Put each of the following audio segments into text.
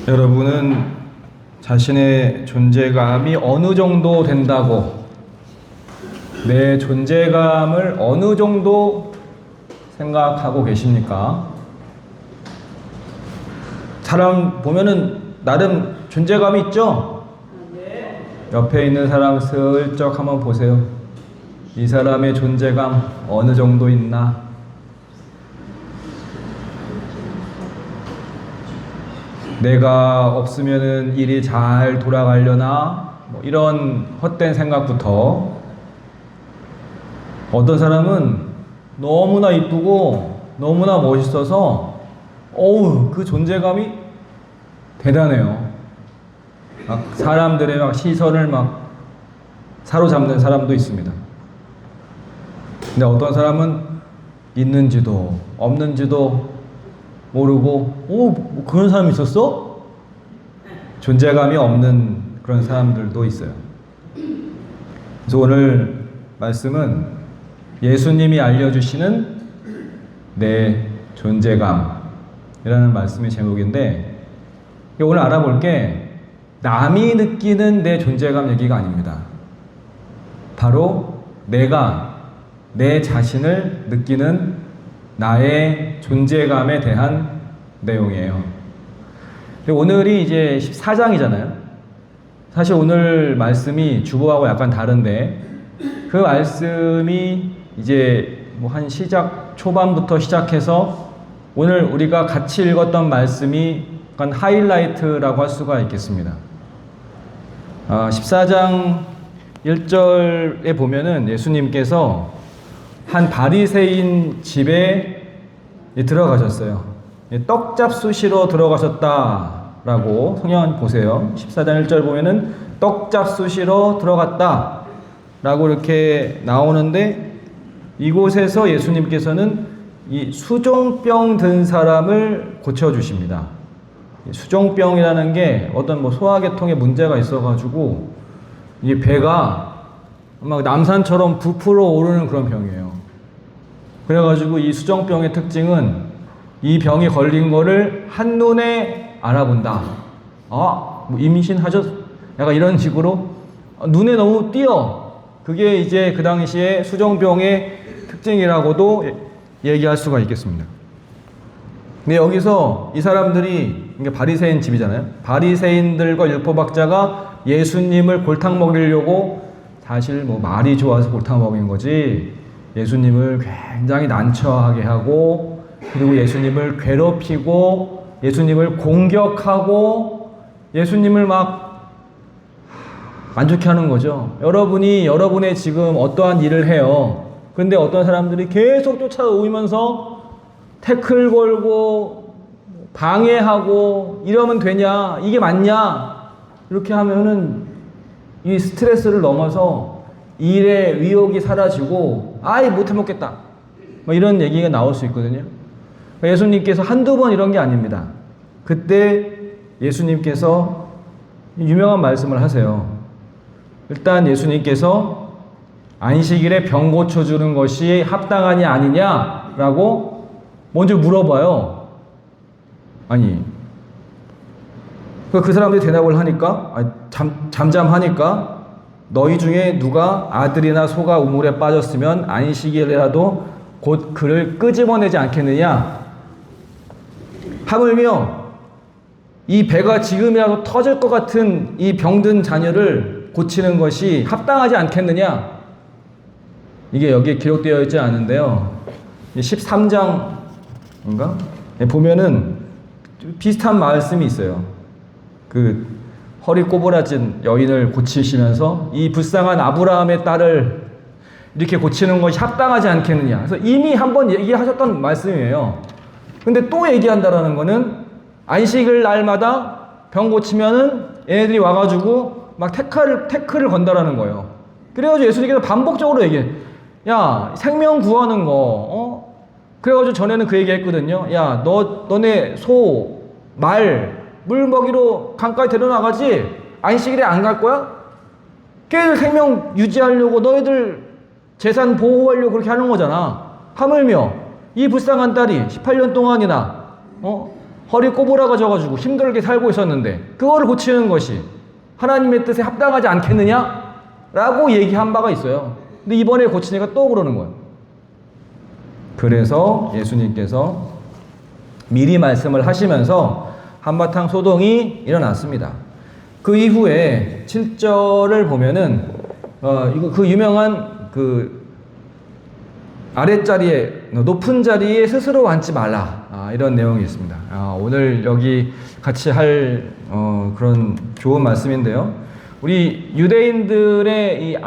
여러분은 자신의 존재감이 어느 정도 된다고, 내 존재감을 어느 정도 생각하고 계십니까? 사람 보면은 나름 존재감이 있죠? 옆에 있는 사람 슬쩍 한번 보세요. 이 사람의 존재감 어느 정도 있나? 내가 없으면은 일이 잘 돌아가려나? 뭐 이런 헛된 생각부터, 어떤 사람은 너무나 이쁘고 너무나 멋있어서 그 존재감이 대단해요. 막 사람들의 막 시선을 막 사로잡는 사람도 있습니다. 근데 어떤 사람은 있는지도 없는지도 모르고 뭐 그런 사람이 있었어? 존재감이 없는 그런 사람들도 있어요. 그래서 오늘 말씀은 예수님이 알려주시는 내 존재감이라는 말씀의 제목인데, 오늘 알아볼 게 남이 느끼는 내 존재감 얘기가 아닙니다. 바로 내가 내 자신을 느끼는 나의 존재감에 대한 내용이에요. 오늘이 이제 14장이잖아요. 사실 오늘 말씀이 주보하고 약간 다른데, 그 말씀이 이제 뭐 한 시작 초반부터 시작해서 오늘 우리가 같이 읽었던 말씀이 약간 하이라이트라고 할 수가 있겠습니다. 14장 1절에 보면은 예수님께서 한 바리새인 집에 들어가셨어요. 떡잡수시러 들어가셨다라고 성경 보세요. 14장 1절 보면은 떡잡수시러 들어갔다 라고 이렇게 나오는데, 이곳에서 예수님께서는 이 수종병 든 사람을 고쳐주십니다. 수종병이라는 게 어떤 뭐 소화계통에 문제가 있어가지고 이 배가 막 남산처럼 부풀어 오르는 그런 병이에요. 그래가지고 이 수종병의 특징은 이 병이 걸린 거를 한눈에 알아본다. 뭐 임신하셨? 약간 이런 식으로 눈에 너무 띄어. 그게 이제 그 당시에 수종병의 특징이라고도 얘기할 수가 있겠습니다. 근데 여기서 이 사람들이, 이게 바리새인 집이잖아요. 바리새인들과 율법학자가 예수님을 골탕 먹이려고, 사실 뭐 말이 좋아서 골탕 먹인 거지, 예수님을 굉장히 난처하게 하고, 그리고 예수님을 괴롭히고, 예수님을 공격하고, 예수님을 막 안 좋게 하는 거죠. 여러분이 여러분의 지금 어떠한 일을 해요. 근데 어떤 사람들이 계속 쫓아오면서 태클 걸고 방해하고 이러면 되냐? 이게 맞냐? 이렇게 하면은 이 스트레스를 넘어서 일의 위욕이 사라지고 못해 먹겠다. 뭐 이런 얘기가 나올 수 있거든요. 예수님께서 한두 번 이런 게 아닙니다. 그때 예수님께서 유명한 말씀을 하세요. 일단 예수님께서 안식일에 병 고쳐주는 것이 합당하냐 아니냐라고 먼저 물어봐요. 아니, 그 사람들이 대답을 하니까, 잠잠하니까, 너희 중에 누가 아들이나 소가 우물에 빠졌으면 안식일이라도 곧 그를 끄집어내지 않겠느냐? 하물며 이 배가 지금이라도 터질 것 같은 이 병든 자녀를 고치는 것이 합당하지 않겠느냐? 이게 여기에 기록되어 있지 않은데요. 13장인가? 보면은 비슷한 말씀이 있어요. 그 허리 꼬부라진 여인을 고치시면서 이 불쌍한 아브라함의 딸을 이렇게 고치는 것이 합당하지 않겠느냐. 그래서 이미 한번 얘기하셨던 말씀이에요. 근데 또 얘기한다라는 거는 안식일 날마다 병 고치면은 얘네들이 와가지고 막 태클을 건다라는 거예요. 그래가지고 예수님께서 반복적으로 얘기해. 야, 생명 구하는 거, 그래가지고 전에는 그 얘기 했거든요. 야, 너네 소, 말, 물 먹이로 강가에 데려나가지? 안식일에 안 갈 거야? 걔들 생명 유지하려고, 너희들 재산 보호하려고 그렇게 하는 거잖아. 하물며 이 불쌍한 딸이 18년 동안이나 허리 꼬부라져가지고 힘들게 살고 있었는데 그거를 고치는 것이 하나님의 뜻에 합당하지 않겠느냐? 라고 얘기한 바가 있어요. 근데 이번에 고치니까 또 그러는 거예요. 그래서 예수님께서 미리 말씀을 하시면서 한바탕 소동이 일어났습니다. 그 이후에 7절을 보면은 이거 그 유명한 그 아랫자리에 높은 자리에 스스로 앉지 말라 이런 내용이 있습니다. 오늘 여기 같이 할 그런 좋은 말씀인데요. 우리 유대인들의 이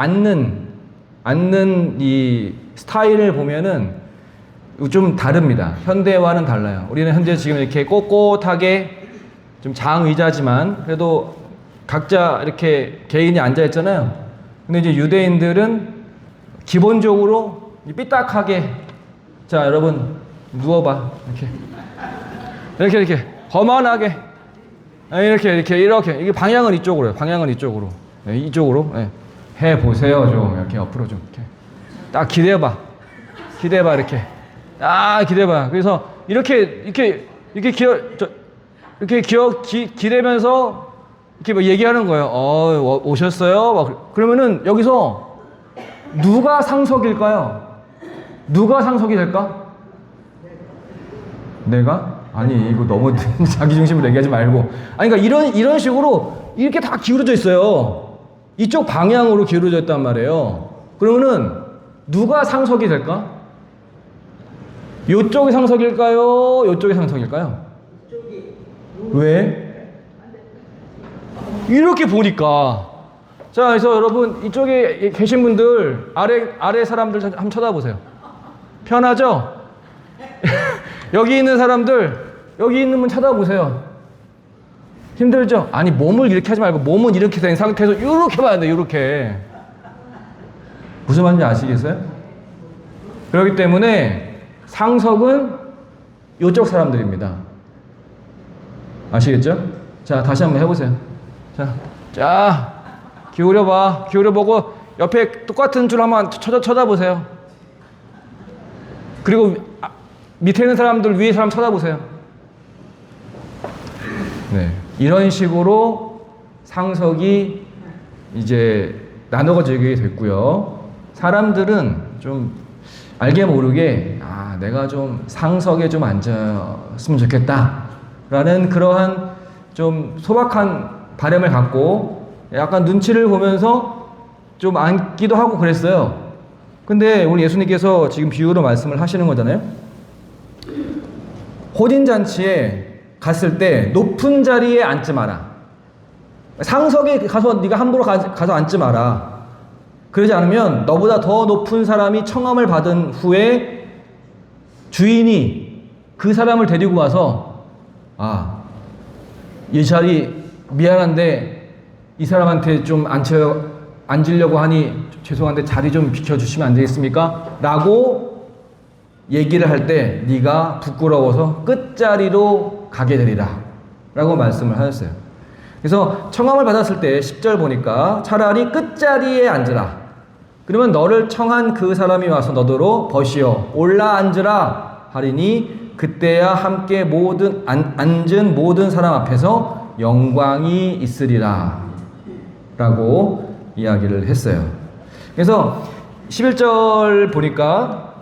앉는 이 스타일을 보면은 좀 다릅니다. 현대와는 달라요. 우리는 현재 지금 이렇게 꼿꼿하게 좀 장의자지만 그래도 각자 이렇게 개인이 앉아 있잖아요. 근데 이제 유대인들은 기본적으로 삐딱하게, 자 여러분 누워봐, 이렇게 거만하게, 이렇게 이게 방향은 이쪽으로요. 방향은 이쪽으로, 이쪽으로 해 보세요. 좀 이렇게 옆으로 좀 이렇게 딱 기대봐 이렇게 기대봐. 그래서 이렇게 기대면서 이렇게 뭐 얘기하는 거예요. 오셨어요? 막 그러면은 여기서 누가 상석일까요? 누가 상석이 될까? 내가? 아니 이거 너무 자기 중심으로 얘기하지 말고. 그러니까 이런 식으로 이렇게 다 기울어져 있어요. 이쪽 방향으로 기울어져 있단 말이에요. 그러면은 누가 상석이 될까? 요쪽이 상석일까요? 요쪽이 상석일까요? 왜? 이렇게 보니까. 자, 그래서 여러분 이쪽에 계신 분들 아래 사람들 한번 쳐다보세요. 편하죠? 여기 있는 사람들, 여기 있는 분 쳐다보세요. 힘들죠? 아니 몸을 이렇게 하지 말고 몸은 이렇게 된 상태에서 이렇게 봐야 돼요. 이렇게. 무슨 말인지 아시겠어요? 그렇기 때문에 상석은 이쪽 사람들입니다. 아시겠죠? 자, 다시 한번 해보세요. 자, 기울여보고 옆에 똑같은 줄 한번 쳐다보세요. 그리고 밑에 있는 사람들, 위에 사람 쳐다보세요. 네, 이런 식으로 상석이 이제 나눠지게 됐고요. 사람들은 좀 알게 모르게 내가 좀 상석에 좀 앉았으면 좋겠다 라는 그러한 좀 소박한 바람을 갖고 약간 눈치를 보면서 좀 앉기도 하고 그랬어요. 근데 우리 예수님께서 지금 비유로 말씀을 하시는 거잖아요. 혼인잔치에 갔을 때 높은 자리에 앉지 마라. 상석에 가서 네가 함부로 가서 앉지 마라. 그러지 않으면 너보다 더 높은 사람이 청함을 받은 후에 주인이 그 사람을 데리고 와서 이 자리 미안한데 이 사람한테 좀 앉으려고 하니 죄송한데 자리 좀 비켜주시면 안 되겠습니까? 라고 얘기를 할 때 네가 부끄러워서 끝자리로 가게 되리라 라고 말씀을 하셨어요. 그래서 청함을 받았을 때 10절 보니까 차라리 끝자리에 앉으라. 그러면 너를 청한 그 사람이 와서 너더러 벗이어 올라 앉으라 하리니 그때야 함께 앉은 모든 사람 앞에서 영광이 있으리라 라고 이야기를 했어요. 그래서 11절 보니까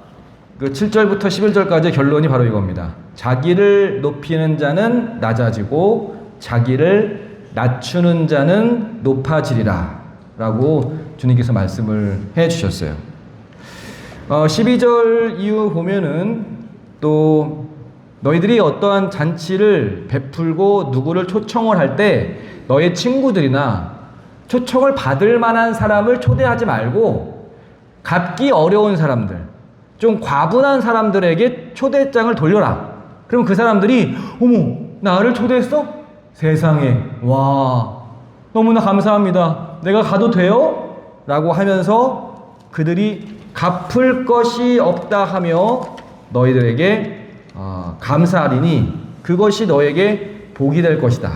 그 7절부터 11절까지 결론이 바로 이겁니다. 자기를 높이는 자는 낮아지고 자기를 낮추는 자는 높아지리라 라고 주님께서 말씀을 해 주셨어요. 12절 이후 보면은 또 너희들이 어떠한 잔치를 베풀고 누구를 초청을 할 때 너의 친구들이나 초청을 받을 만한 사람을 초대하지 말고 갚기 어려운 사람들, 좀 과분한 사람들에게 초대장을 돌려라. 그럼 그 사람들이 어머 나를 초대했어? 세상에 와 너무나 감사합니다. 내가 가도 돼요? 라고 하면서 그들이 갚을 것이 없다 하며 너희들에게 감사하리니 그것이 너에게 복이 될 것이다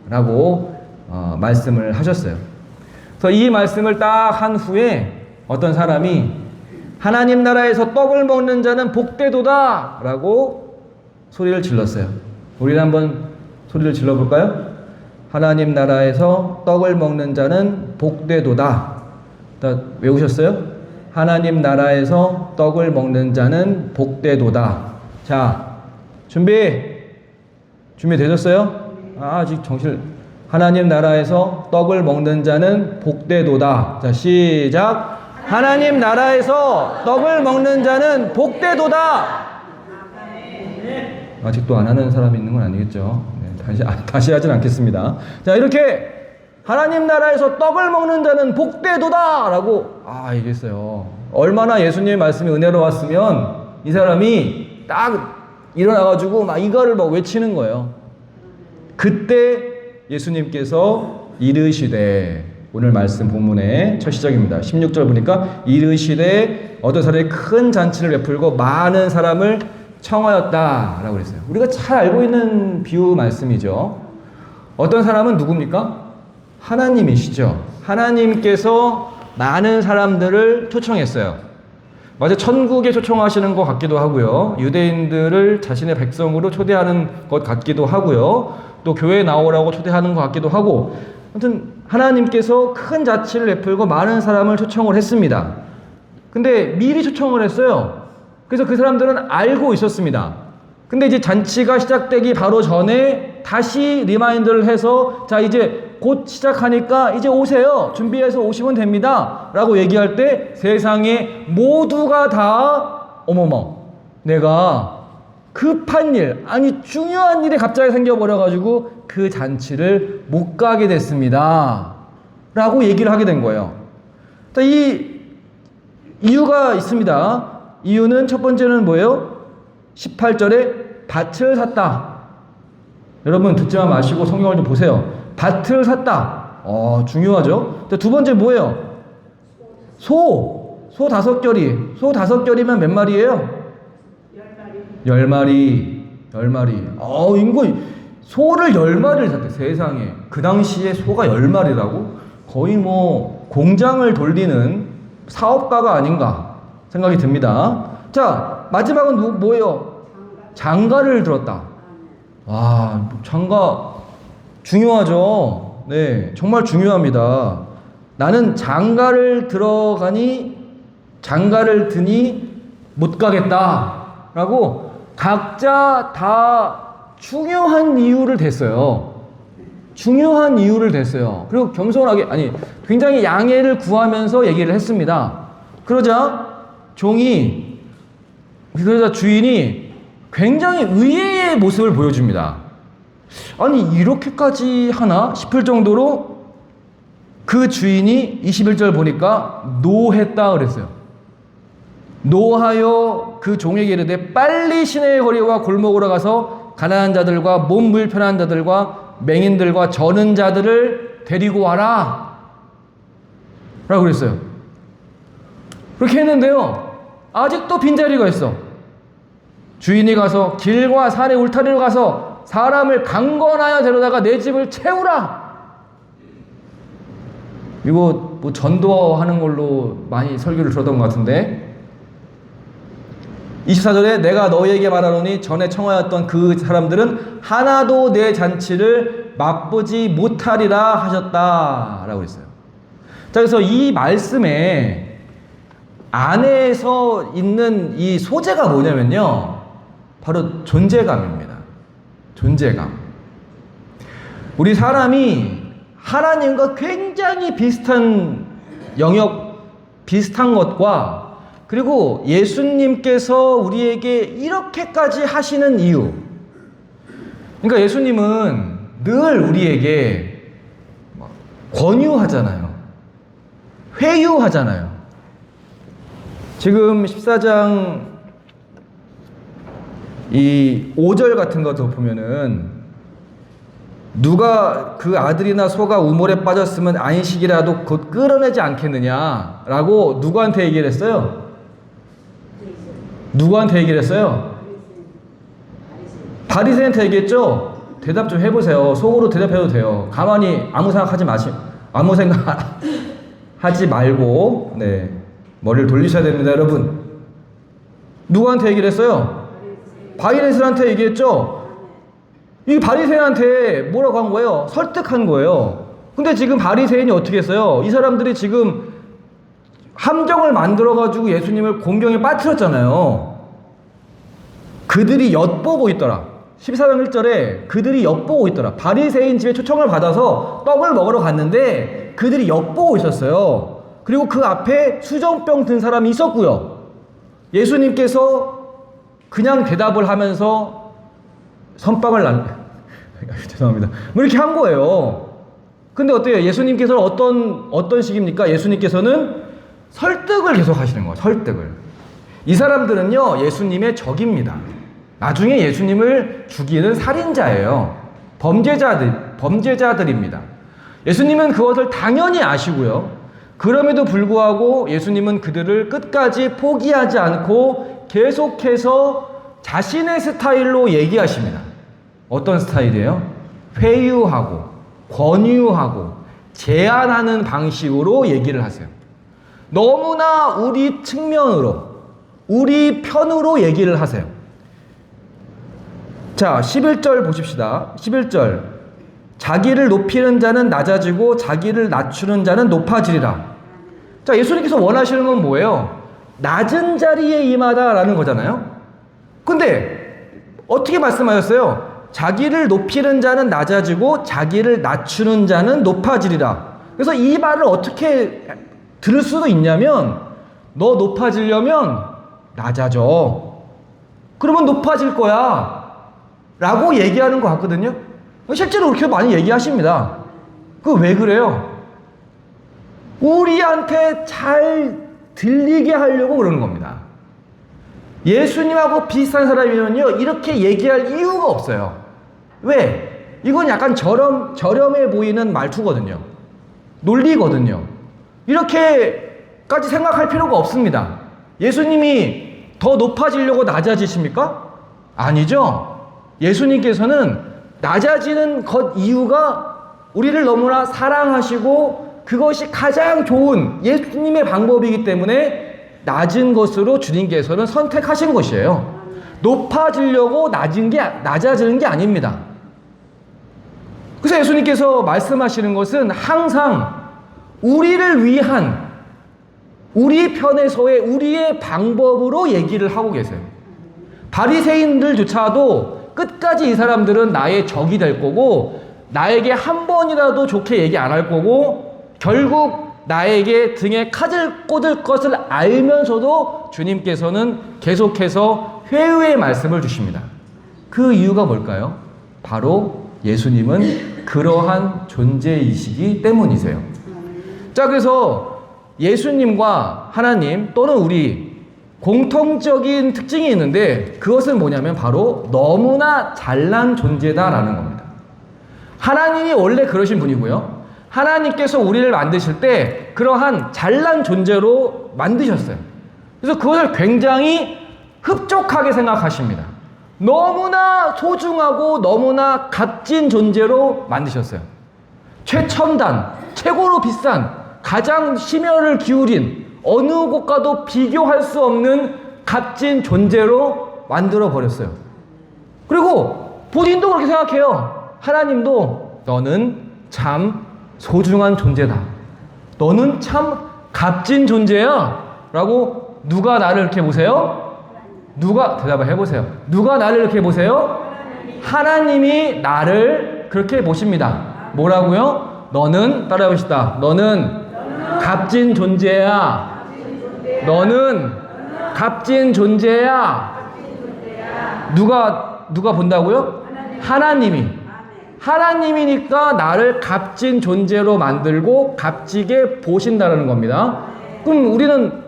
라고 말씀을 하셨어요. 그래서 이 말씀을 딱 한 후에 어떤 사람이 하나님 나라에서 떡을 먹는 자는 복되도다 라고 소리를 질렀어요. 우리는 한번 소리를 질러볼까요? 하나님 나라에서 떡을 먹는 자는 복되도다. 다 외우셨어요? 하나님 나라에서 떡을 먹는 자는 복되도다. 자, 준비되셨어요? 아직 정신. 하나님 나라에서 떡을 먹는 자는 복되도다. 자, 시작. 하나님 나라에서 떡을 먹는 자는 복되도다. 아직도 안 하는 사람이 있는 건 아니겠죠? 네, 다시 하진 않겠습니다. 자, 이렇게 하나님 나라에서 떡을 먹는 자는 복되도다! 라고, 얘기했어요. 얼마나 예수님의 말씀이 은혜로웠으면 이 사람이 딱 일어나가지고 막 이거를 막 외치는 거예요. 그때 예수님께서 이르시되, 오늘 말씀 본문의 첫 시작입니다. 16절 보니까 이르시되 어떤 사람이 큰 잔치를 베풀고 많은 사람을 청하였다 라고 그랬어요. 우리가 잘 알고 있는 비유 말씀이죠. 어떤 사람은 누굽니까? 하나님이시죠. 하나님께서 많은 사람들을 초청했어요. 마치 천국에 초청하시는 것 같기도 하고요. 유대인들을 자신의 백성으로 초대하는 것 같기도 하고요. 또 교회에 나오라고 초대하는 것 같기도 하고, 아무튼 하나님께서 큰 잔치를 베풀고 많은 사람을 초청을 했습니다. 근데 미리 초청을 했어요. 그래서 그 사람들은 알고 있었습니다. 근데 이제 잔치가 시작되기 바로 전에 다시 리마인드를 해서, 자, 이제 곧 시작하니까 이제 오세요. 준비해서 오시면 됩니다. 라고 얘기할 때 세상에 모두가 다, 어머머, 내가 급한 일, 아니 중요한 일이 갑자기 생겨버려가지고 그 잔치를 못 가게 됐습니다. 라고 얘기를 하게 된 거예요. 자, 이 이유가 있습니다. 이유는 첫 번째는 뭐예요? 18절에 밭을 샀다. 여러분 듣지만 마시고 성경을 좀 보세요. 밭을 샀다. 중요하죠. 두 번째 뭐예요? 소 5결이. 소 5결이면 몇 마리예요? 10마리. 인구 소를 10마리를 샀대. 세상에. 그 당시에 소가 10마리라고? 거의 뭐 공장을 돌리는 사업가가 아닌가 생각이 듭니다. 자, 마지막은 뭐예요? 장가를 들었다. 와, 장가 중요하죠. 네, 정말 중요합니다. 나는 장가를 드니 못 가겠다라고 각자 다 중요한 이유를 댔어요. 그리고 겸손하게, 굉장히 양해를 구하면서 얘기를 했습니다. 그러자 주인이 굉장히 의외의 모습을 보여줍니다. 아니, 이렇게까지 하나 싶을 정도로 그 주인이 21절 보니까 노했다 그랬어요. 노하여 그 종에게 이르되 빨리 시내의 거리와 골목으로 가서 가난한 자들과 몸 불편한 자들과 맹인들과 저는 자들을 데리고 와라 라고 그랬어요. 그렇게 했는데요, 아직도 빈자리가 있어. 주인이 가서 길과 산의 울타리로 가서 사람을 강권하여 데려다가 내 집을 채우라. 이거 뭐 전도하는 걸로 많이 설교를 들었던 것 같은데, 24절에 내가 너희에게 말하노니 전에 청하였던 그 사람들은 하나도 내 잔치를 맛보지 못하리라 하셨다 라고 했어요. 자, 그래서 이 말씀에 안에서 있는 이 소재가 뭐냐면요, 바로 존재감입니다. 존재감. 우리 사람이 하나님과 굉장히 비슷한 영역, 비슷한 것과, 그리고 예수님께서 우리에게 이렇게까지 하시는 이유. 그러니까 예수님은 늘 우리에게 권유하잖아요. 회유하잖아요. 지금 14장 이 5절 같은 것도 보면은, 누가 그 아들이나 소가 우물에 빠졌으면 안식이라도 곧 끌어내지 않겠느냐라고 누구한테 얘기를 했어요? 바리새인한테 얘기했죠? 대답 좀 해보세요. 속으로 대답해도 돼요. 가만히 아무 생각 하지 말고, 네, 머리를 돌리셔야 됩니다, 여러분. 누구한테 얘기를 했어요? 바리새인한테 얘기했죠? 이 바리새인한테 뭐라고 한 거예요? 설득한 거예요. 근데 지금 바리새인이 어떻게 했어요? 이 사람들이 지금 함정을 만들어가지고 예수님을 공경에 빠뜨렸잖아요. 그들이 엿보고 있더라. 14장 1절에 그들이 엿보고 있더라. 바리새인 집에 초청을 받아서 떡을 먹으러 갔는데 그들이 엿보고 있었어요. 그리고 그 앞에 수정병 든 사람이 있었고요. 예수님께서 그냥 대답을 하면서 선빵을 죄송합니다. 뭐 이렇게 한 거예요. 근데 어때요? 예수님께서는 어떤 식입니까? 예수님께서는 설득을 계속 하시는 거예요. 설득을. 이 사람들은요, 예수님의 적입니다. 나중에 예수님을 죽이는 살인자예요. 범죄자들입니다. 예수님은 그것을 당연히 아시고요. 그럼에도 불구하고 예수님은 그들을 끝까지 포기하지 않고 계속해서 자신의 스타일로 얘기하십니다. 어떤 스타일이에요? 회유하고 권유하고 제안하는 방식으로 얘기를 하세요. 너무나 우리 측면으로, 우리 편으로 얘기를 하세요. 자, 11절 보십시다. 11절. 자기를 높이는 자는 낮아지고 자기를 낮추는 자는 높아지리라. 자, 예수님께서 원하시는 건 뭐예요? 낮은 자리에 임하다라는 거잖아요. 근데 어떻게 말씀하셨어요? 자기를 높이는 자는 낮아지고 자기를 낮추는 자는 높아지리라. 그래서 이 말을 어떻게 들을 수도 있냐면, 너 높아지려면 낮아져. 그러면 높아질 거야 라고 얘기하는 것 같거든요. 실제로 그렇게 많이 얘기하십니다. 그 왜 그래요? 우리한테 잘 들리게 하려고 그러는 겁니다. 예수님하고 비슷한 사람이면요, 이렇게 얘기할 이유가 없어요. 왜? 이건 약간 저렴해 보이는 말투거든요. 논리거든요. 이렇게까지 생각할 필요가 없습니다. 예수님이 더 높아지려고 낮아지십니까? 아니죠. 예수님께서는 낮아지는 것 이유가 우리를 너무나 사랑하시고 그것이 가장 좋은 예수님의 방법이기 때문에 낮은 것으로 주님께서는 선택하신 것이에요. 높아지려고 낮아지는 게 아닙니다. 그래서 예수님께서 말씀하시는 것은 항상 우리를 위한, 우리 편에서의 우리의 방법으로 얘기를 하고 계세요. 바리새인들조차도 끝까지 이 사람들은 나의 적이 될 거고 나에게 한 번이라도 좋게 얘기 안 할 거고 결국 나에게 등에 칼을 꽂을 것을 알면서도 주님께서는 계속해서 회유의 말씀을 주십니다. 그 이유가 뭘까요? 바로 예수님은 그러한 존재이시기 때문이세요. 자, 그래서 예수님과 하나님 또는 우리 공통적인 특징이 있는데 그것은 뭐냐면 바로 너무나 잘난 존재다라는 겁니다. 하나님이 원래 그러신 분이고요. 하나님께서 우리를 만드실 때 그러한 잘난 존재로 만드셨어요. 그래서 그것을 굉장히 흡족하게 생각하십니다. 너무나 소중하고 너무나 값진 존재로 만드셨어요. 최첨단, 최고로 비싼, 가장 심혈을 기울인 어느 곳과도 비교할 수 없는 값진 존재로 만들어 버렸어요. 그리고 본인도 그렇게 생각해요. 하나님도 너는 참 소중한 존재다. 너는 참 값진 존재야. 라고 누가 나를 이렇게 보세요? 누가 대답을 해보세요. 누가 나를 이렇게 보세요? 하나님이 나를 그렇게 보십니다. 뭐라고요? 너는 따라해봅시다. 너는 값진 존재야. 너는 값진 존재야. 누가 본다고요? 하나님이니까 나를 값진 존재로 만들고 값지게 보신다는 겁니다. 그럼 우리는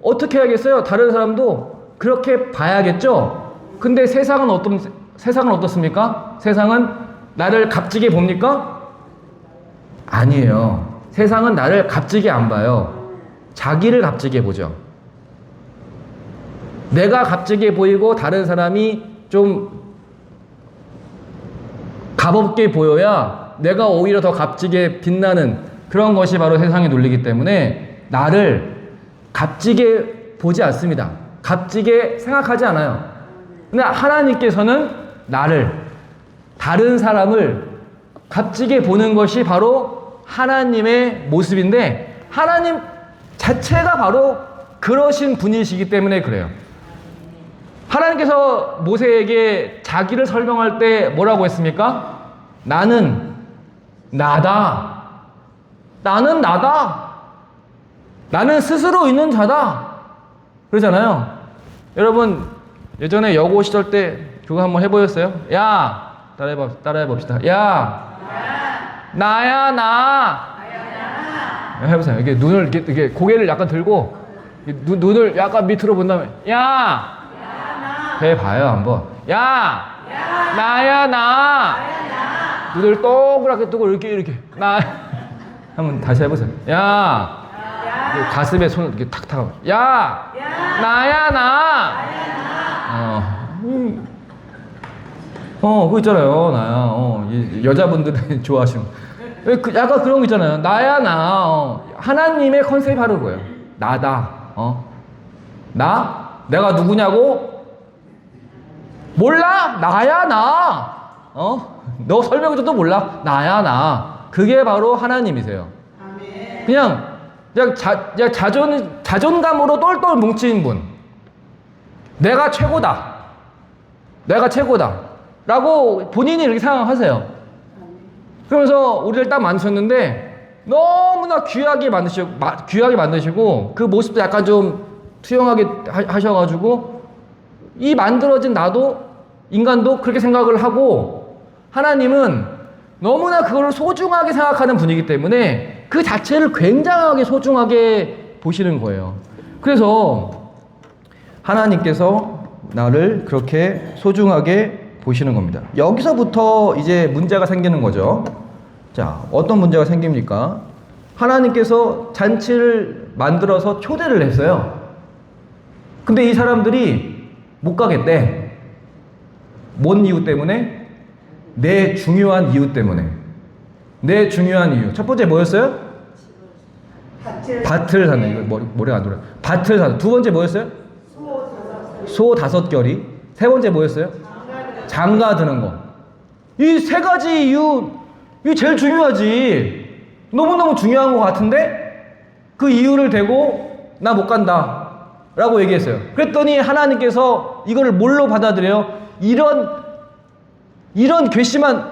어떻게 해야겠어요? 다른 사람도 그렇게 봐야겠죠? 근데 세상은 어떻습니까? 세상은 나를 값지게 봅니까? 아니에요. 세상은 나를 값지게 안 봐요. 자기를 값지게 보죠. 내가 값지게 보이고 다른 사람이 좀 값없게 보여야 내가 오히려 더 값지게 빛나는 그런 것이 바로 세상의 논리이기 때문에 나를 값지게 보지 않습니다. 값지게 생각하지 않아요. 근데 하나님께서는 나를 다른 사람을 값지게 보는 것이 바로 하나님의 모습인데 하나님 자체가 바로 그러신 분이시기 때문에 그래요. 하나님께서 모세에게 자기를 설명할 때 뭐라고 했습니까? 나는 나다. 나는 나다. 나는 스스로 있는 자다. 그러잖아요. 여러분 예전에 여고 시절 때 그거 한번 해보셨어요? 야 따라해 봅시다. 야 나야 나. 해보세요. 이게 눈을 이렇게 고개를 약간 들고 눈을 약간 밑으로 본 다음에 야 해봐요 한번. 야 나야 나. 눈을 동그랗게 뜨고 이렇게 나. 한번 다시 해보세요. 야 가슴에 손을 이렇게 탁탁. 야 나야 나. 그거 있잖아요. 나야. 여자분들이 좋아하시는 약간 그런 거 있잖아요. 나야 나. 하나님의 컨셉이 바로 그거예요. 나다. 나? 내가 누구냐고? 몰라? 나야 나. 너 설명해줘도 몰라? 나야 나. 그게 바로 하나님이세요. 그냥 자존감으로 똘똘 뭉친 분. 내가 최고다. 내가 최고다. 라고 본인이 이렇게 생각하세요. 그러면서 우리를 딱 만드셨는데 너무나 귀하게 만드시고 그 모습도 약간 좀 투영하게 하셔가지고 이 만들어진 인간도 그렇게 생각을 하고 하나님은 너무나 그걸 소중하게 생각하는 분이기 때문에 그 자체를 굉장하게 소중하게 보시는 거예요. 그래서 하나님께서 나를 그렇게 소중하게 보시는 겁니다. 여기서부터 이제 문제가 생기는 거죠. 자, 어떤 문제가 생깁니까? 하나님께서 잔치를 만들어서 초대를 했어요. 근데 이 사람들이 못 가겠대. 뭔 이유 때문에? 내 중요한 이유 때문에. 내 중요한 이유. 첫 번째 뭐였어요? 밭을 사는. 이거 머리가 안 돌아요. 밭을 사는. 두 번째 뭐였어요? 소 5결이. 세 번째 뭐였어요? 장가 드는 거. 이 세 가지 이유, 이게 제일 중요하지. 너무너무 중요한 것 같은데 그 이유를 대고 나 못 간다 라고 얘기했어요. 그랬더니 하나님께서 이거를 뭘로 받아들여요? 이런 괘씸한,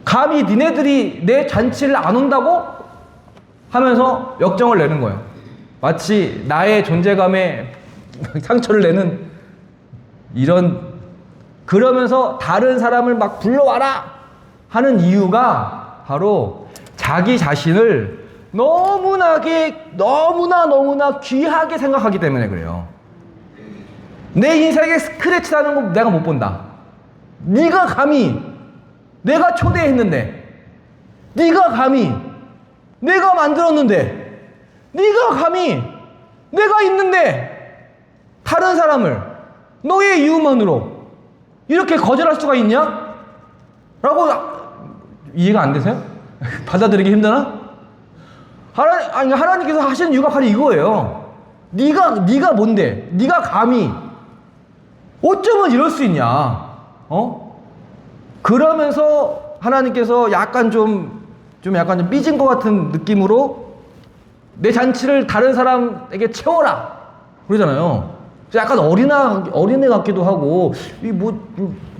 감히 니네들이 내 잔치를 안 온다고? 하면서 역정을 내는 거예요. 마치 나의 존재감에 상처를 내는 그러면서 다른 사람을 막 불러와라 하는 이유가 바로 자기 자신을 너무나 귀하게 생각하기 때문에 그래요. 내 인생에 스크래치 나는 거 내가 못 본다. 네가 감히, 내가 초대했는데, 네가 감히, 내가 만들었는데, 네가 감히, 내가 있는데 다른 사람을 너의 이유만으로 이렇게 거절할 수가 있냐? 라고. 이해가 안 되세요? 받아들이기 힘드나? 하나님께서 하시는 이유가 바로 이거예요. 네가 뭔데? 네가 감히 어쩌면 이럴 수 있냐? 그러면서 하나님께서 약간 좀 삐진 것 같은 느낌으로 내 잔치를 다른 사람에게 채워라 그러잖아요. 약간 어린애 같기도 하고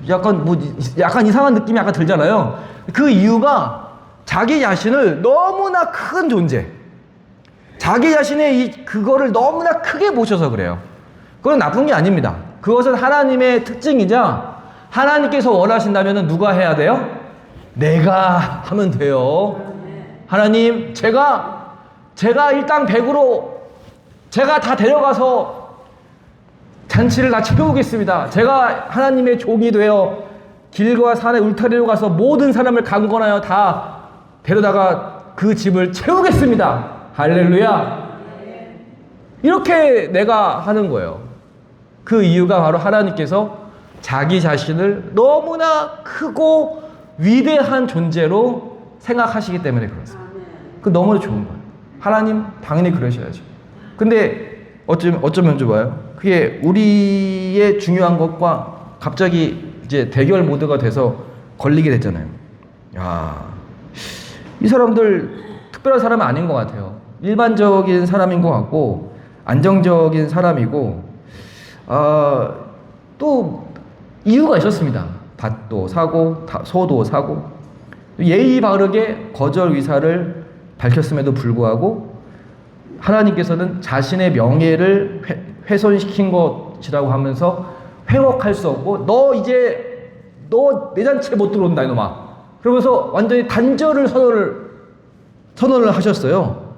약간 이상한 느낌이 약간 들잖아요. 그 이유가 자기 자신을 너무나 큰 존재, 자기 자신의 그거를 너무나 크게 보셔서 그래요. 그건 나쁜 게 아닙니다. 그것은 하나님의 특징이자 하나님께서 원하신다면 누가 해야 돼요? 내가 하면 돼요. 하나님, 제가 일당100으로 제가 다 데려가서 잔치를 다 채우겠습니다. 제가 하나님의 종이 되어 길과 산의 울타리로 가서 모든 사람을 강권하여 다 데려다가 그 집을 채우겠습니다. 할렐루야. 이렇게 내가 하는 거예요. 그 이유가 바로 하나님께서 자기 자신을 너무나 크고 위대한 존재로 생각하시기 때문에 그렇습니다. 그 너무 좋은 거예요. 하나님 당연히 그러셔야죠. 근데 어쩌면 좋아요. 그게 우리의 중요한 것과 갑자기 이제 대결 모드가 돼서 걸리게 됐잖아요. 야, 이 사람들 특별한 사람은 아닌 것 같아요. 일반적인 사람인 것 같고 안정적인 사람이고 또 이유가 있었습니다. 밭도 사고 소도 사고 예의 바르게 거절 의사를 밝혔음에도 불구하고 하나님께서는 자신의 명예를 훼손시킨 것이라고 하면서 회복할 수 없고 너 내 잔치에 못 들어온다 이놈아 그러면서 완전히 단절을 선언을 하셨어요.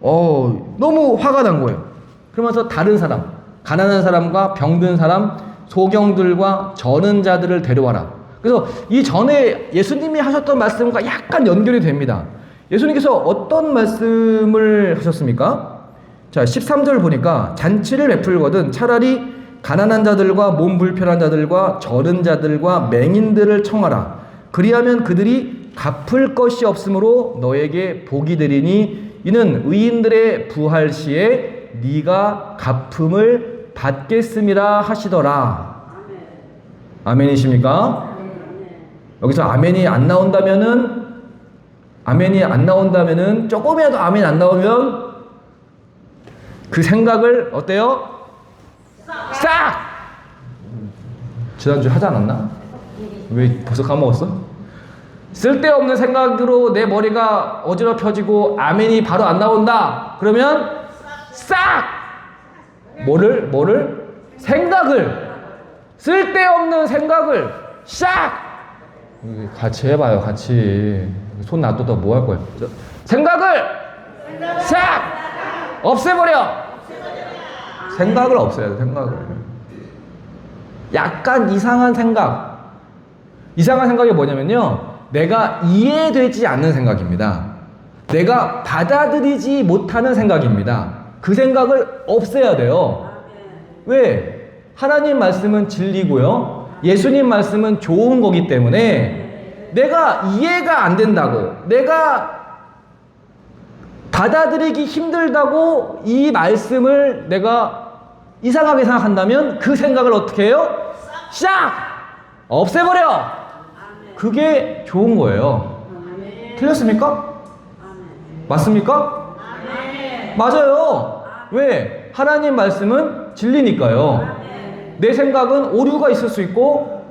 너무 화가 난 거예요. 그러면서 다른 사람, 가난한 사람과 병든 사람, 소경들과 저는 자들을 데려와라. 그래서 이 전에 예수님이 하셨던 말씀과 약간 연결이 됩니다. 예수님께서 어떤 말씀을 하셨습니까? 자, 13절 보니까 잔치를 베풀거든 차라리 가난한 자들과 몸 불편한 자들과 저른 자들과 맹인들을 청하라. 그리하면 그들이 갚을 것이 없으므로 너에게 복이 되리니 이는 의인들의 부활 시에 네가 갚음을 받겠음이라 하시더라. 아멘이십니까? 여기서 아멘이 안 나온다면은 조금이라도 아멘이 안 나오면 그 생각을 어때요? 싹! 지난주에 하지 않았나? 왜 벌써 까먹었어? 쓸데없는 생각으로 내 머리가 어지럽혀지고 아멘이 바로 안 나온다. 그러면 싹! 뭐를? 생각을! 쓸데없는 생각을 싹! 같이 해봐요, 같이. 손 놔둬도 뭐 할 거야? 생각을 싹! 없애버려! 생각을 없애야 돼, 생각을. 약간 이상한 생각이 뭐냐면요. 내가 이해되지 않는 생각입니다. 내가 받아들이지 못하는 생각입니다. 그 생각을 없애야 돼요. 왜? 하나님 말씀은 진리고요. 예수님 말씀은 좋은 거기 때문에 내가 이해가 안 된다고, 내가 받아들이기 힘들다고 이 말씀을 내가 이상하게 생각한다면 그 생각을 어떻게 해요? 싹! 없애버려! 그게 좋은 거예요. 틀렸습니까? 맞습니까? 맞아요. 왜? 하나님 말씀은 진리니까요. 내 생각은 오류가 있을 수 있고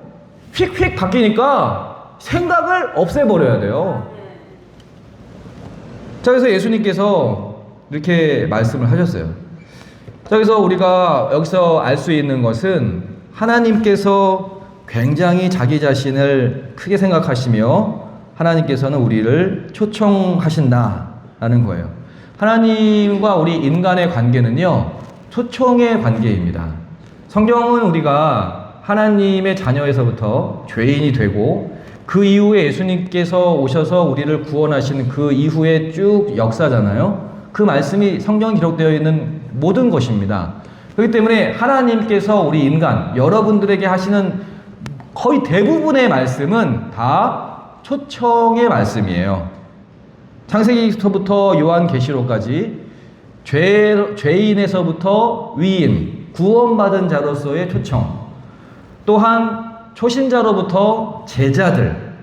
휙휙 바뀌니까 생각을 없애버려야 돼요. 자, 그래서 예수님께서 이렇게 말씀을 하셨어요. 자, 그래서 우리가 여기서 알 수 있는 것은 하나님께서 굉장히 자기 자신을 크게 생각하시며 하나님께서는 우리를 초청하신다라는 거예요. 하나님과 우리 인간의 관계는요, 초청의 관계입니다. 성경은 우리가 하나님의 자녀에서부터 죄인이 되고 그 이후에 예수님께서 오셔서 우리를 구원하신 그 이후에 쭉 역사잖아요. 그 말씀이 성경에 기록되어 있는 모든 것입니다. 그렇기 때문에 하나님께서 우리 인간, 여러분들에게 하시는 거의 대부분의 말씀은 다 초청의 말씀이에요. 창세기부터 요한계시록까지 죄인에서부터 위인, 구원받은 자로서의 초청, 또한 초신자로부터 제자들,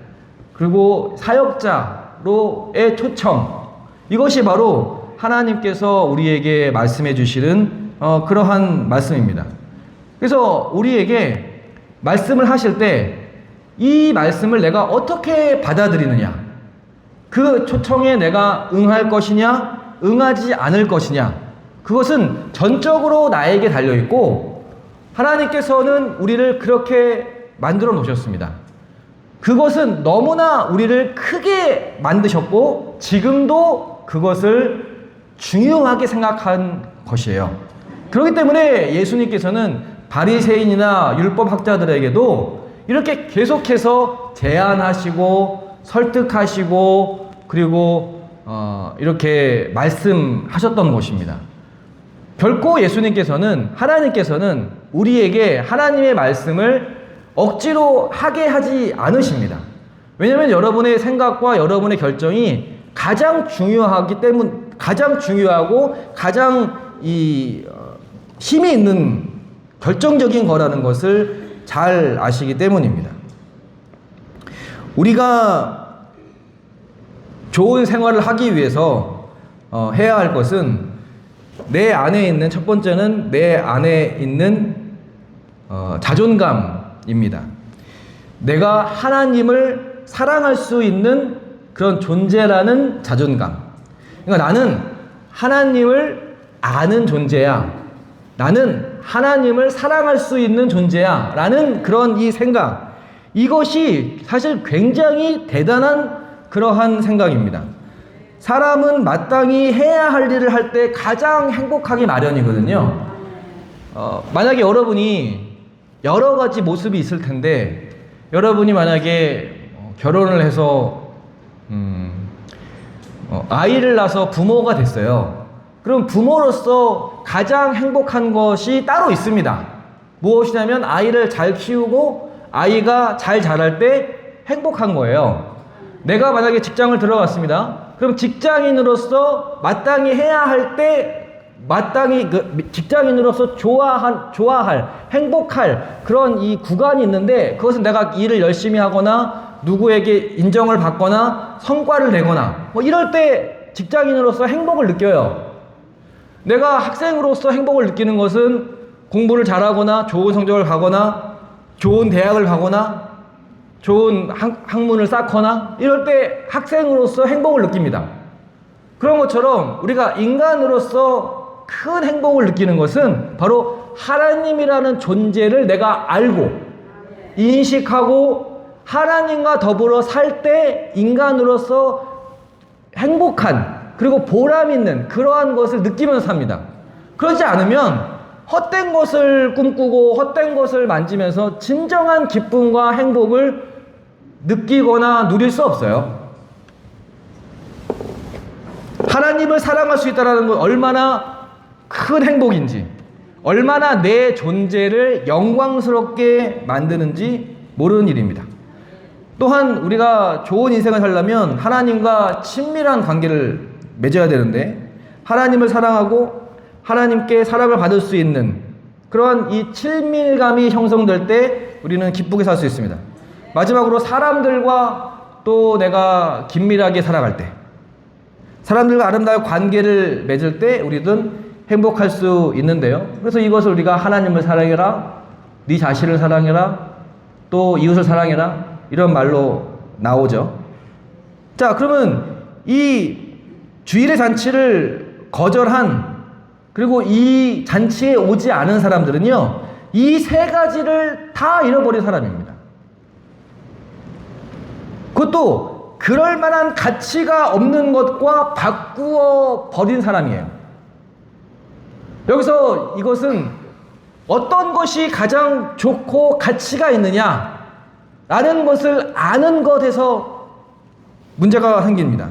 그리고 사역자로의 초청, 이것이 바로 하나님께서 우리에게 말씀해 주시는 그러한 말씀입니다. 그래서 우리에게 말씀을 하실 때 이 말씀을 내가 어떻게 받아들이느냐, 그 초청에 내가 응할 것이냐 응하지 않을 것이냐, 그것은 전적으로 나에게 달려있고 하나님께서는 우리를 그렇게 만들어 놓으셨습니다. 그것은 너무나 우리를 크게 만드셨고 지금도 그것을 중요하게 생각한 것이에요. 그렇기 때문에 예수님께서는 바리새인이나 율법학자들에게도 이렇게 계속해서 제안하시고 설득하시고 그리고 이렇게 말씀하셨던 것입니다. 결코 예수님께서는, 하나님께서는 우리에게 하나님의 말씀을 억지로 하게 하지 않으십니다. 왜냐하면 여러분의 생각과 여러분의 결정이 가장 중요하기 때문에, 가장 중요하고 가장 힘이 있는 결정적인 거라는 것을 잘 아시기 때문입니다. 우리가 좋은 생활을 하기 위해서 해야 할 것은 내 안에 있는, 첫 번째는 내 안에 있는 자존감입니다. 내가 하나님을 사랑할 수 있는 그런 존재라는 자존감. 그러니까 나는 하나님을 아는 존재야. 나는 하나님을 사랑할 수 있는 존재야. 라는 그런 이 생각. 이것이 사실 굉장히 대단한 그러한 생각입니다. 사람은 마땅히 해야 할 일을 할 때 가장 행복하기 마련이거든요. 만약에 여러분이 여러 가지 모습이 있을 텐데, 여러분이 만약에 결혼을 해서 아이를 낳아서 부모가 됐어요. 그럼 부모로서 가장 행복한 것이 따로 있습니다. 무엇이냐면 아이를 잘 키우고 아이가 잘 자랄 때 행복한 거예요. 내가 만약에 직장을 들어갔습니다. 그럼 직장인으로서 마땅히 해야 할 때 마땅히 직장인으로서 좋아할, 행복할 그런 이 구간이 있는데, 그것은 내가 일을 열심히 하거나 누구에게 인정을 받거나 성과를 내거나 이럴 때 직장인으로서 행복을 느껴요. 내가 학생으로서 행복을 느끼는 것은 공부를 잘하거나 좋은 성적을 가거나 좋은 대학을 가거나 좋은 학문을 쌓거나 이럴 때 학생으로서 행복을 느낍니다. 그런 것처럼 우리가 인간으로서 큰 행복을 느끼는 것은 바로 하나님이라는 존재를 내가 알고 인식하고 하나님과 더불어 살 때 인간으로서 행복한, 그리고 보람 있는 그러한 것을 느끼면서 삽니다. 그렇지 않으면 헛된 것을 꿈꾸고 헛된 것을 만지면서 진정한 기쁨과 행복을 느끼거나 누릴 수 없어요. 하나님을 사랑할 수 있다는 건 얼마나 큰 행복인지, 얼마나 내 존재를 영광스럽게 만드는지 모르는 일입니다. 또한 우리가 좋은 인생을 살려면 하나님과 친밀한 관계를 맺어야 되는데, 하나님을 사랑하고 하나님께 사랑을 받을 수 있는 그러한 이 친밀감이 형성될 때 우리는 기쁘게 살 수 있습니다. 마지막으로 사람들과 또 내가 긴밀하게 살아갈 때, 사람들과 아름다운 관계를 맺을 때 우리는 행복할 수 있는데요. 그래서 이것을 우리가 하나님을 사랑해라, 네 자신을 사랑해라, 또 이웃을 사랑해라, 이런 말로 나오죠. 자, 그러면 이 주일의 잔치를 거절한, 그리고 이 잔치에 오지 않은 사람들은요, 이 세 가지를 다 잃어버린 사람입니다. 그것도 그럴 만한 가치가 없는 것과 바꾸어 버린 사람이에요. 여기서 이것은 어떤 것이 가장 좋고 가치가 있느냐 라는 것을 아는 것에서 문제가 생깁니다.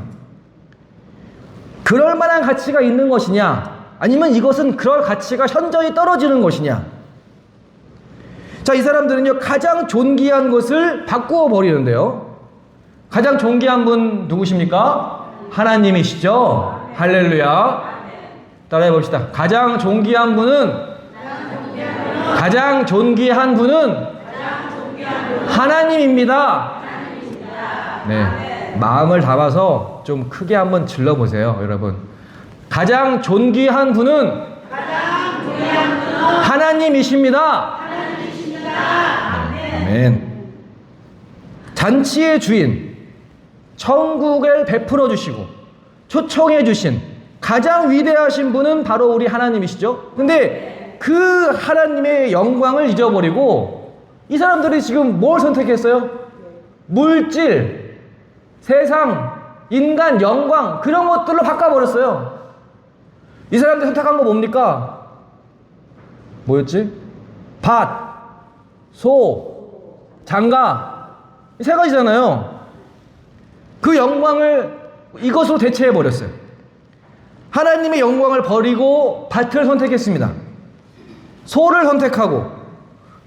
그럴 만한 가치가 있는 것이냐, 아니면 이것은 그럴 가치가 현저히 떨어지는 것이냐. 자, 이 사람들은요, 가장 존귀한 것을 바꾸어 버리는데요. 가장 존귀한 분 누구십니까? 하나님이시죠. 할렐루야. 따라해 봅시다. 가장 존귀한 분은 하나님입니다. 네, 마음을 담아서 좀 크게 한번 질러보세요, 여러분. 가장 존귀한 분은 하나님이십니다. 네, 아멘. 잔치의 주인, 천국을 베풀어 주시고 초청해 주신 가장 위대하신 분은 바로 우리 하나님이시죠. 근데 그 하나님의 영광을 잊어버리고 이 사람들이 지금 뭘 선택했어요? 물질, 세상, 인간, 영광, 그런 것들로 바꿔버렸어요. 이 사람들이 선택한 거 뭡니까? 뭐였지? 밭, 소, 장가, 이 세 가지잖아요. 그 영광을 이것으로 대체해버렸어요. 하나님의 영광을 버리고 밭을 선택했습니다. 소를 선택하고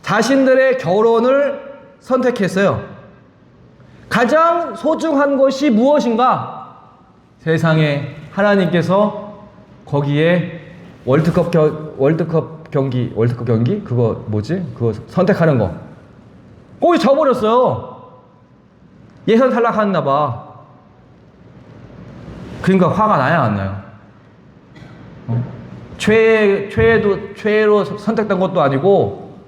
자신들의 결혼을 선택했어요. 가장 소중한 것이 무엇인가? 세상에 하나님께서 거기에 월드컵 경기 그거 뭐지? 그거 선택하는 거 거기 져버렸어요. 예선 탈락했나 봐. 그러니까 화가 나야 안 나요? 최애로 선택된 것도 아니고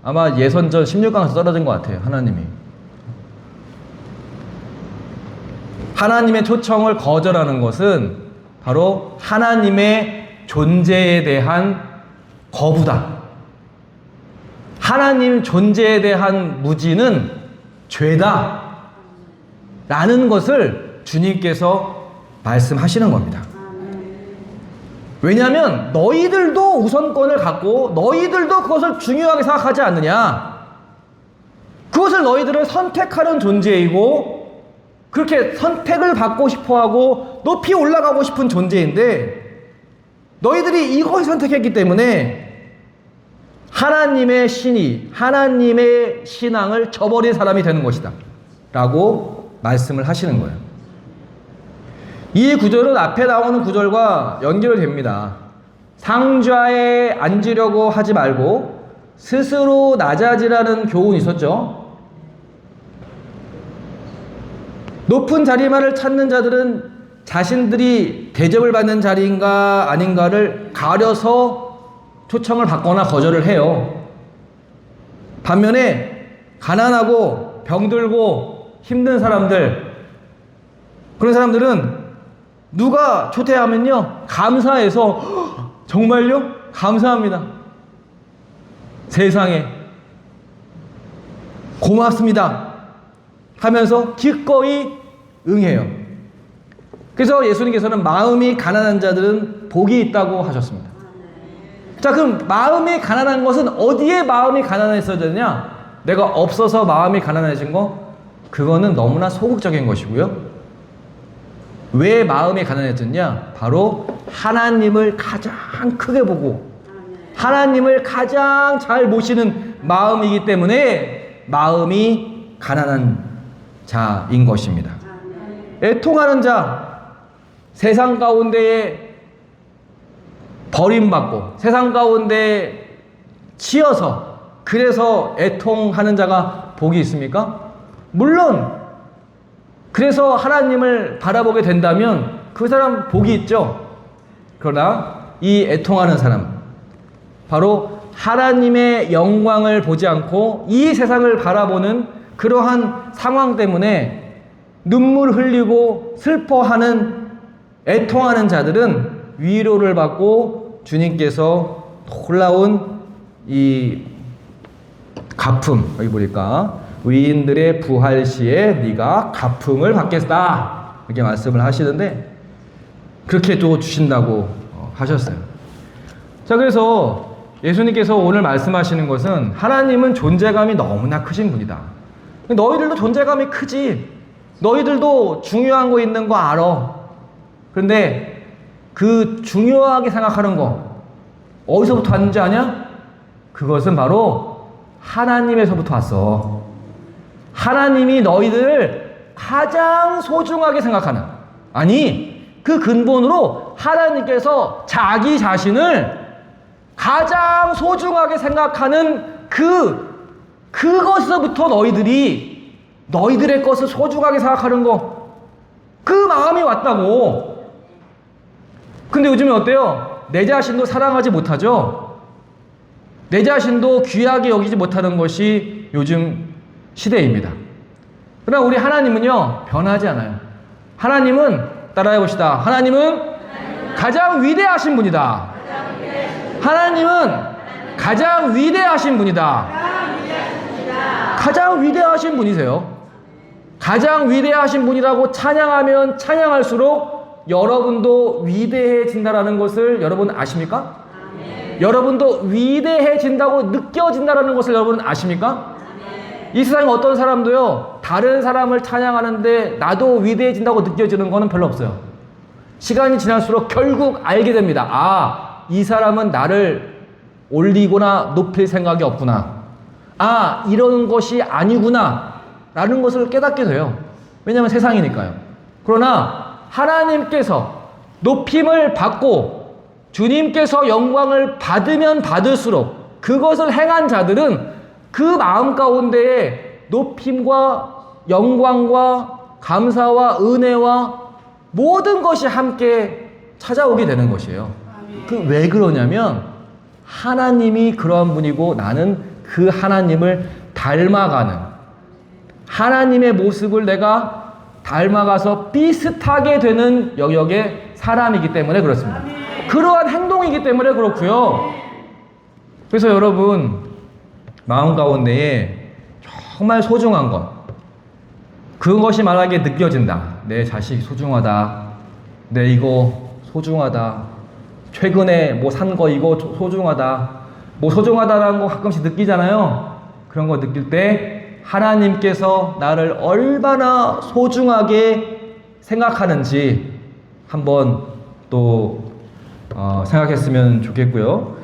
아마 예선전 16강에서 떨어진 것 같아요. 하나님이. 하나님의 초청을 거절하는 것은 바로 하나님의 존재에 대한 거부다. 하나님 존재에 대한 무지는 죄다. 라는 것을 주님께서 말씀하시는 겁니다. 왜냐하면 너희들도 우선권을 갖고 너희들도 그것을 중요하게 생각하지 않느냐. 그것을 너희들은 선택하는 존재이고 그렇게 선택을 받고 싶어하고 높이 올라가고 싶은 존재인데 너희들이 이걸 선택했기 때문에 하나님의 신이 하나님의 신앙을 저버린 사람이 되는 것이다 라고 말씀을 하시는 거예요. 이 구절은 앞에 나오는 구절과 연결됩니다. 상좌에 앉으려고 하지 말고 스스로 낮아지라는 교훈이 있었죠. 높은 자리만을 찾는 자들은 자신들이 대접을 받는 자리인가 아닌가를 가려서 초청을 받거나 거절을 해요. 반면에 가난하고 병들고 힘든 사람들, 그런 사람들은 누가 초대하면요 감사해서 정말요? 감사합니다. 세상에 고맙습니다 하면서 기꺼이 응해요. 그래서 예수님께서는 마음이 가난한 자들은 복이 있다고 하셨습니다. 자, 그럼 마음이 가난한 것은 어디에 마음이 가난해져야 되느냐? 내가 없어서 마음이 가난해진 거? 그거는 너무나 소극적인 것이고요. 왜 마음이 가난해졌냐? 바로 하나님을 가장 크게 보고 하나님을 가장 잘 모시는 마음이기 때문에 마음이 가난한 자인 것입니다. 애통하는 자, 세상 가운데에 버림받고 세상 가운데 치여서 그래서 애통하는 자가 복이 있습니까? 물론 그래서 하나님을 바라보게 된다면 그 사람 복이 있죠. 그러나 이 애통하는 사람, 바로 하나님의 영광을 보지 않고 이 세상을 바라보는 그러한 상황 때문에 눈물 흘리고 슬퍼하는 애통하는 자들은 위로를 받고 주님께서 놀라운 이 가품, 여기 보니까 의인들의 부활 시에 네가 가품을 받겠다 이렇게 말씀을 하시는데 그렇게 또 주신다고 하셨어요. 자, 그래서 예수님께서 오늘 말씀하시는 것은 하나님은 존재감이 너무나 크신 분이다. 너희들도 존재감이 크지. 너희들도 중요한 거 있는 거 알아. 그런데 그 중요하게 생각하는 거 어디서부터 왔는지 아냐? 그것은 바로 하나님에서부터 왔어. 하나님이 너희들을 가장 소중하게 생각하는, 아니 그 근본으로 하나님께서 자기 자신을 가장 소중하게 생각하는 그것서부터 너희들의 것을 소중하게 생각하는 거, 그 마음이 왔다고. 근데 요즘에 어때요? 내 자신도 사랑하지 못하죠? 내 자신도 귀하게 여기지 못하는 것이 요즘 시대입니다. 그러나 우리 하나님은요 변하지 않아요. 하나님은 따라해봅시다. 하나님은 가장 위대하신 분이다. 하나님은 가장 위대하신 분이다. 가장 위대하신 분이세요. 가장 위대하신 분이라고 찬양하면 찬양할수록 여러분도 위대해진다라는 것을 여러분 아십니까? 여러분도 위대해진다고 느껴진다라는 것을 여러분 아십니까? 이 세상에 어떤 사람도요 다른 사람을 찬양하는데 나도 위대해진다고 느껴지는 거는 별로 없어요. 시간이 지날수록 결국 알게 됩니다. 아, 이 사람은 나를 올리거나 높일 생각이 없구나. 아, 이런 것이 아니구나 라는 것을 깨닫게 돼요. 왜냐하면 세상이니까요. 그러나 하나님께서 높임을 받고 주님께서 영광을 받으면 받을수록 그것을 행한 자들은 그 마음 가운데에 높임과 영광과 감사와 은혜와 모든 것이 함께 찾아오게 되는 것이에요. 왜 그러냐면 하나님이 그러한 분이고 나는 그 하나님을 닮아가는, 하나님의 모습을 내가 닮아가서 비슷하게 되는 영역의 사람이기 때문에 그렇습니다. 그러한 행동이기 때문에 그렇고요. 그래서 여러분 마음 가운데에 정말 소중한 것, 그것이 만약에 느껴진다. 내 자식이 소중하다. 내 이거 소중하다. 최근에 뭐 산 거 이거 소중하다. 뭐 소중하다라는 거 가끔씩 느끼잖아요. 그런 거 느낄 때 하나님께서 나를 얼마나 소중하게 생각하는지 한번 또 생각했으면 좋겠고요.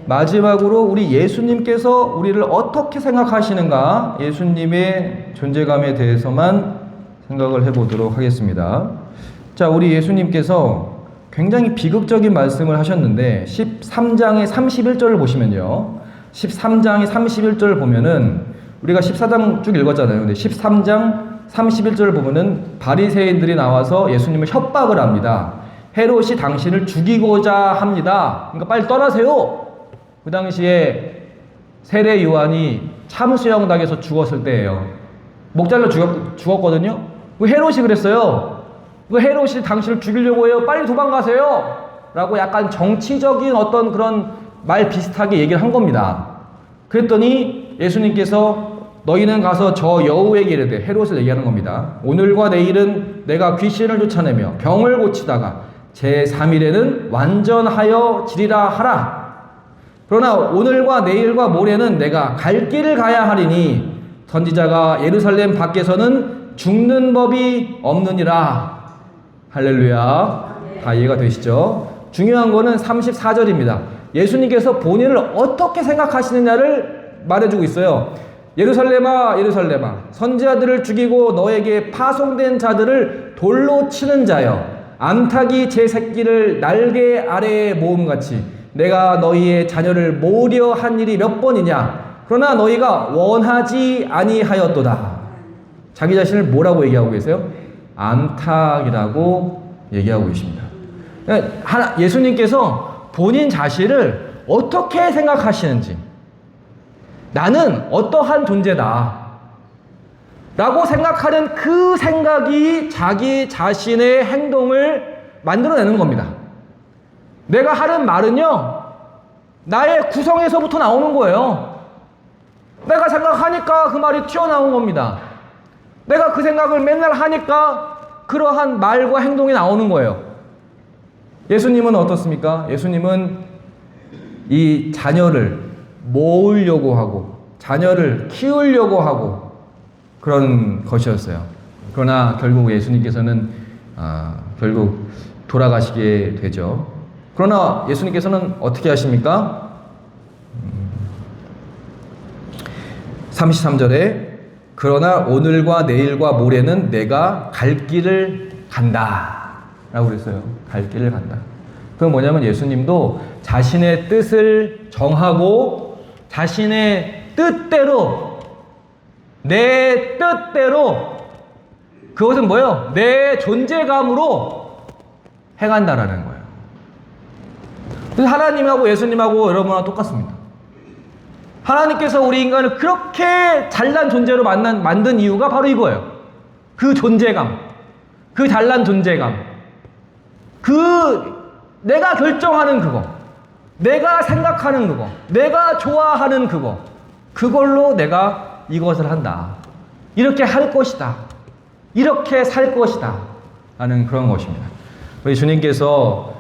마지막으로 우리 예수님께서 우리를 어떻게 생각하시는가, 예수님의 존재감에 대해서만 생각을 해보도록 하겠습니다. 자, 우리 예수님께서 굉장히 비극적인 말씀을 하셨는데 13장의 31절을 보시면요. 13장의 31절을 보면은 우리가 14장 쭉 읽었잖아요. 근데 13장 31절을 보면은 바리새인들이 나와서 예수님을 협박을 합니다. 헤롯이 당신을 죽이고자 합니다. 그러니까 빨리 떠나세요. 그 당시에 세례 요한이 참수형 당해서 죽었을 때예요. 목 잘려 죽었거든요. 그 헤롯이 그랬어요. 그 헤롯이 당신을 죽이려고 해요. 빨리 도망가세요. 라고 약간 정치적인 어떤 그런 말 비슷하게 얘기를 한 겁니다. 그랬더니 예수님께서 너희는 가서 저 여우에게 이르되, 헤롯을 얘기하는 겁니다. 오늘과 내일은 내가 귀신을 쫓아내며 병을 고치다가 제3일에는 완전하여 지리라 하라. 그러나 오늘과 내일과 모레는 내가 갈 길을 가야 하리니 선지자가 예루살렘 밖에서는 죽는 법이 없느니라. 할렐루야. 다 이해가 되시죠? 중요한 거는 34절입니다. 예수님께서 본인을 어떻게 생각하시느냐를 말해주고 있어요. 예루살렘아 예루살렘아 선지자들을 죽이고 너에게 파송된 자들을 돌로 치는 자여, 암탉이 제 새끼를 날개 아래에 모음같이 내가 너희의 자녀를 모으려 한 일이 몇 번이냐. 그러나 너희가 원하지 아니하였도다. 자기 자신을 뭐라고 얘기하고 계세요? 암탉이라고 얘기하고 계십니다. 예수님께서 본인 자신을 어떻게 생각하시는지, 나는 어떠한 존재다 라고 생각하는 그 생각이 자기 자신의 행동을 만들어내는 겁니다. 내가 하는 말은요, 나의 구성에서부터 나오는 거예요. 내가 생각하니까 그 말이 튀어나온 겁니다. 내가 그 생각을 맨날 하니까 그러한 말과 행동이 나오는 거예요. 예수님은 어떻습니까? 예수님은 이 자녀를 모으려고 하고 자녀를 키우려고 하고 그런 것이었어요. 그러나 결국 예수님께서는 결국 돌아가시게 되죠. 그러나 예수님께서는 어떻게 하십니까? 33절에 그러나 오늘과 내일과 모레는 내가 갈 길을 간다 라고 그랬어요. 갈 길을 간다. 그건 뭐냐면 예수님도 자신의 뜻을 정하고 자신의 뜻대로, 내 뜻대로, 그것은 뭐예요? 내 존재감으로 행한다라는 거예요. 그래서 하나님하고 예수님하고 여러분하고 똑같습니다. 하나님께서 우리 인간을 그렇게 잘난 존재로 만든 이유가 바로 이거예요. 그 존재감, 그 잘난 존재감, 내가 결정하는 그거, 내가 생각하는 그거, 내가 좋아하는 그거, 그걸로 내가 이것을 한다. 이렇게 할 것이다. 이렇게 살 것이다. 라는 그런 것입니다. 우리 주님께서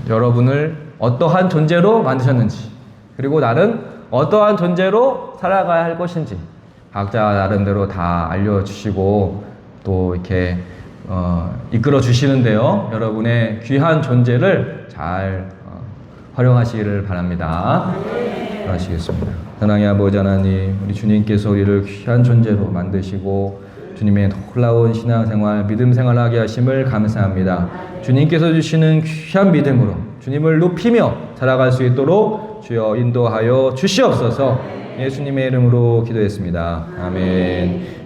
여러분을 어떠한 존재로 만드셨는지, 그리고 나는 어떠한 존재로 살아가야 할 것인지 각자 나름대로 다 알려주시고 또 이렇게 이끌어 주시는데요. 여러분의 귀한 존재를 잘 활용하시기를 바랍니다. 하시겠습니다. 사랑의 아버지 하나님, 우리 주님께서 우리를 귀한 존재로 만드시고 주님의 놀라운 신앙생활, 믿음 생활하게 하심을 감사합니다. 주님께서 주시는 귀한 믿음으로 주님을 높이며 살아갈 수 있도록 주여 인도하여 주시옵소서. 예수님의 이름으로 기도했습니다. 아멘.